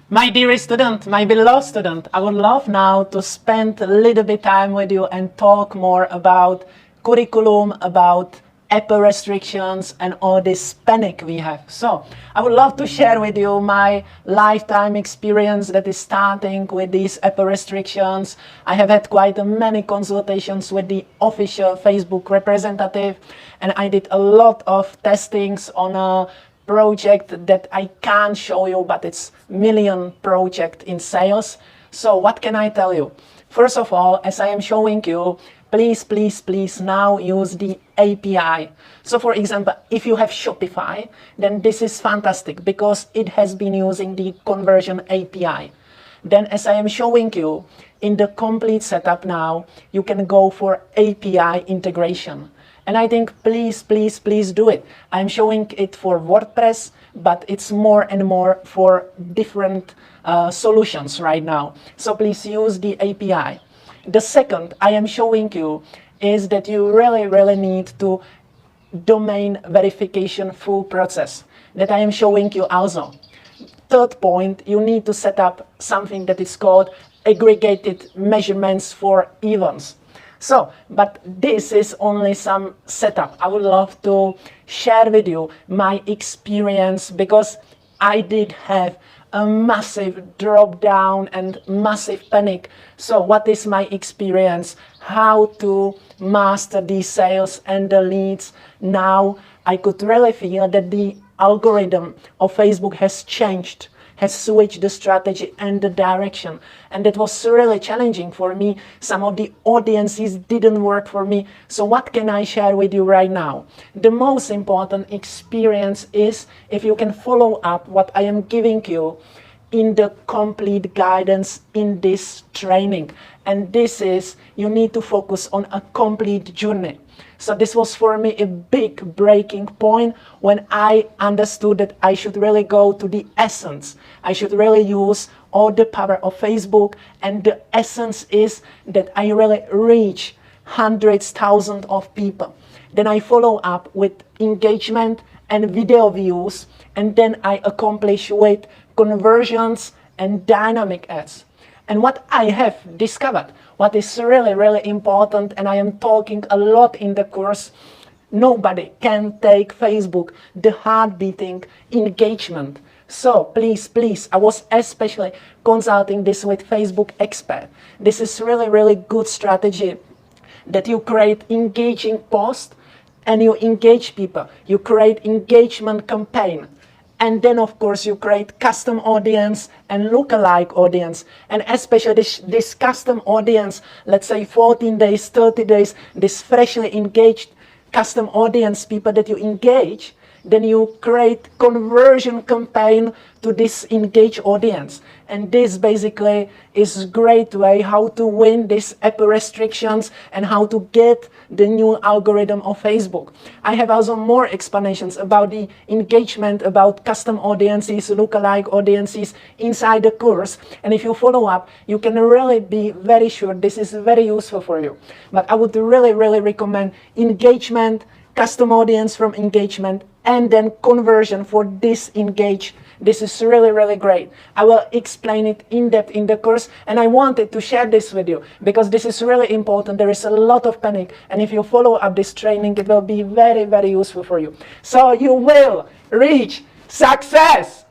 My dear student, my beloved student, I would love now to spend a little bit time with you and talk more about curriculum, about Apple restrictions and all this panic we have. So I would love to share with you my lifetime experience that is starting with these Apple restrictions. I have had quite many consultations with the official Facebook representative, and I did a lot of testings on a project that I can't show you, but it's million project in sales. So what can I tell you? First of all, as I am showing you, please now use the API. So for example, if you have Shopify, then this is fantastic because it has been using the conversion API. Then as I am showing you, in the complete setup now, you can go for API integration. And I think please do it. I'm showing it for WordPress, but it's more and more for different solutions right now. So please use the API. The second I am showing you is that you really need to domain verification full process that I am showing you also. Third point, you need to set up something that is called aggregated measurements for events. So, but this is only some setup. I would love to share with you my experience because I did have a massive drop down and massive panic. So what is my experience? How to master the sales and the leads? Now I could really feel that the algorithm of Facebook has changed, has switched the strategy and the direction, and that was really challenging for me. Some of the audiences didn't work for me. So what can I share with you right now? The most important experience is if you can follow up what I am giving you in the complete guidance in this training. And this is, you need to focus on a complete journey. So this was for me a big breaking point when I understood that I should really go to the essence. I should really use all the power of Facebook, and the essence is that I really reach hundreds, thousands of people. Then I follow up with engagement and video views, and then I accomplish with conversions and dynamic ads. And what I have discovered, what is really important, and I am talking a lot in the course, nobody can take Facebook, the heart-beating engagement. So please, I was especially consulting this with Facebook expert. This is really good strategy that you create engaging posts and you engage people. You create engagement campaign. And then, of course, you create custom audience and lookalike audience. And especially this custom audience, let's say 14 days, 30 days, this freshly engaged custom audience, people that you engage, then you create conversion campaign to this engaged audience. And this basically is a great way how to win these Apple restrictions and how to get the new algorithm of Facebook. I have also more explanations about the engagement, about custom audiences, lookalike audiences inside the course. And if you follow up, you can really be very sure this is very useful for you. But I would really recommend engagement, custom audience from engagement, and then conversion for disengage. This is really great. I will explain it in depth in the course, and I wanted to share this with you because this is really important. There is a lot of panic, and if you follow up this training, it will be very useful for you. So you will reach success!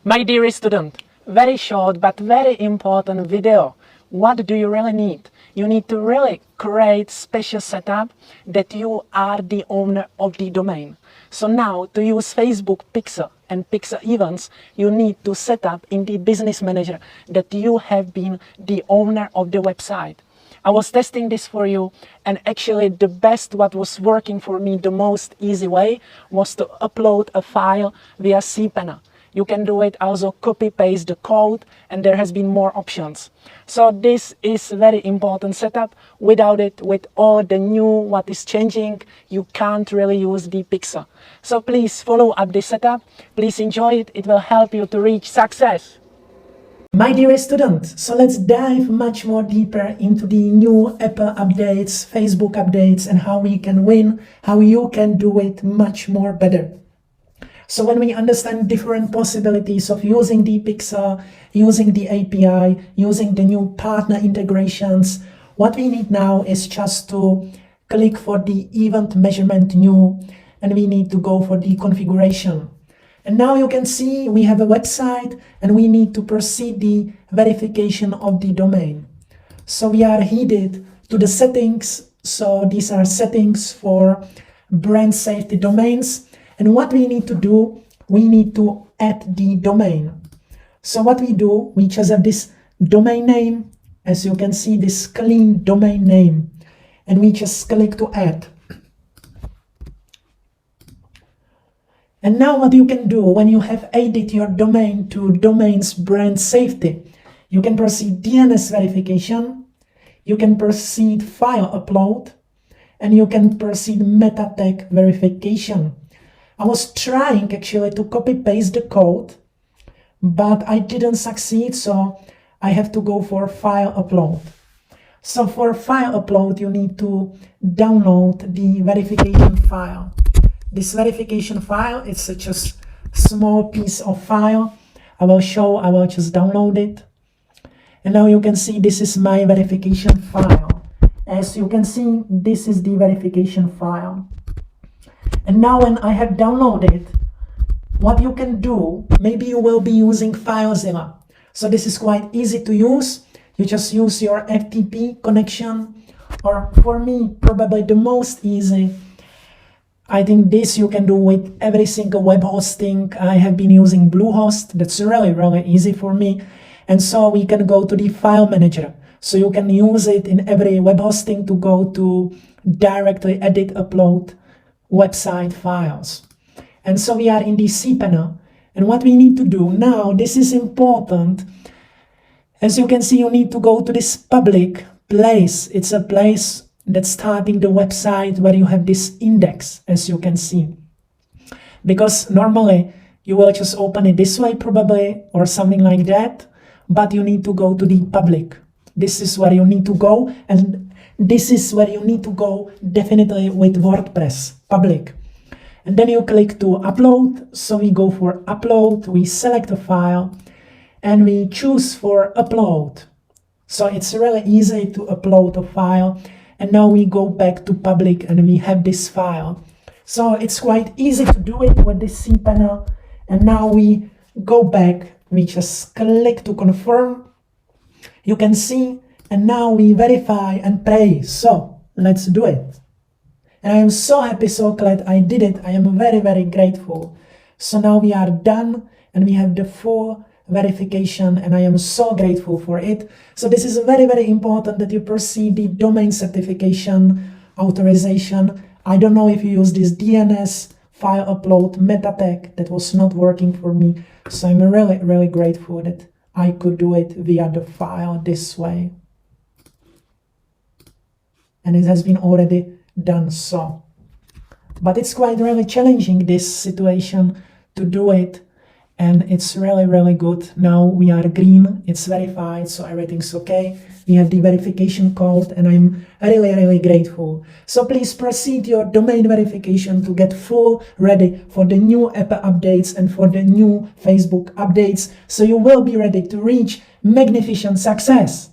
My dear student, very short but very important video. What do you really need? You need to really create special setup that you are the owner of the domain. So now to use Facebook Pixel and Pixel events, you need to set up in the business manager that you have been the owner of the website. I was testing this for you, and actually the best, what was working for me, the most easy way was to upload a file via cPanel. You can do it also copy-paste the code, and there has been more options. So this is very important setup. Without it, with all the new what is changing, you can't really use the Pixel. So please follow up this setup. Please enjoy it. It will help you to reach success. My dear student, so let's dive much more deeper into the new Apple updates, Facebook updates, and how we can win, how you can do it much more better. So when we understand different possibilities of using the pixel, using the API, using the new partner integrations, what we need now is just to click for the event measurement new, and we need to go for the configuration. And now you can see we have a website and we need to proceed the verification of the domain. So we are headed to the settings. So these are settings for brand safety domains. And what we need to do, we need to add the domain. So what we do, we just have this domain name. As you can see, this clean domain name. And we just click to add. And now what you can do when you have added your domain to domains brand safety, you can proceed DNS verification, you can proceed file upload, and you can proceed meta tag verification. I was trying actually to copy paste the code, but I didn't succeed, so I have to go for file upload. So for file upload, you need to download the verification file. This verification file is just a small piece of file. I will just download it. And now you can see this is my verification file. As you can see, this is the verification file. And now when I have downloaded, what you can do, maybe you will be using FileZilla. So this is quite easy to use. You just use your FTP connection, or for me, probably the most easy, I think this you can do with every single web hosting. I have been using Bluehost. That's really easy for me. And so we can go to the file manager. So you can use it in every web hosting to go to directly edit, upload website files. And so we are in the cPanel. And what we need to do now, this is important. As you can see, you need to go to this public place. It's a place that's starting the website where you have this index, as you can see. Because normally you will just open it this way probably, or something like that, but you need to go to the public. This is where you need to go, and this is where you need to go definitely with WordPress, public. And then you click to upload. So we go for upload, we select a file, and we choose for upload. So it's really easy to upload a file. And now we go back to public and we have this file. So it's quite easy to do it with this cPanel. And now we go back, we just click to confirm. You can see, and now we verify and pay. So let's do it. And I am so happy, so glad I did it. I am very grateful. So now we are done and we have the full verification, and I am so grateful for it. So this is very important that you proceed the domain certification authorization. I don't know if you use this DNS file upload meta tag, that was not working for me. So I'm really grateful that I could do it via the file this way. And it has been already done so. But it's quite really challenging, this situation, to do it. And it's really good. Now we are green, it's verified, so everything's okay. We have the verification code, and I'm really grateful. So please proceed your domain verification to get full ready for the new Apple updates and for the new Facebook updates. So you will be ready to reach magnificent success.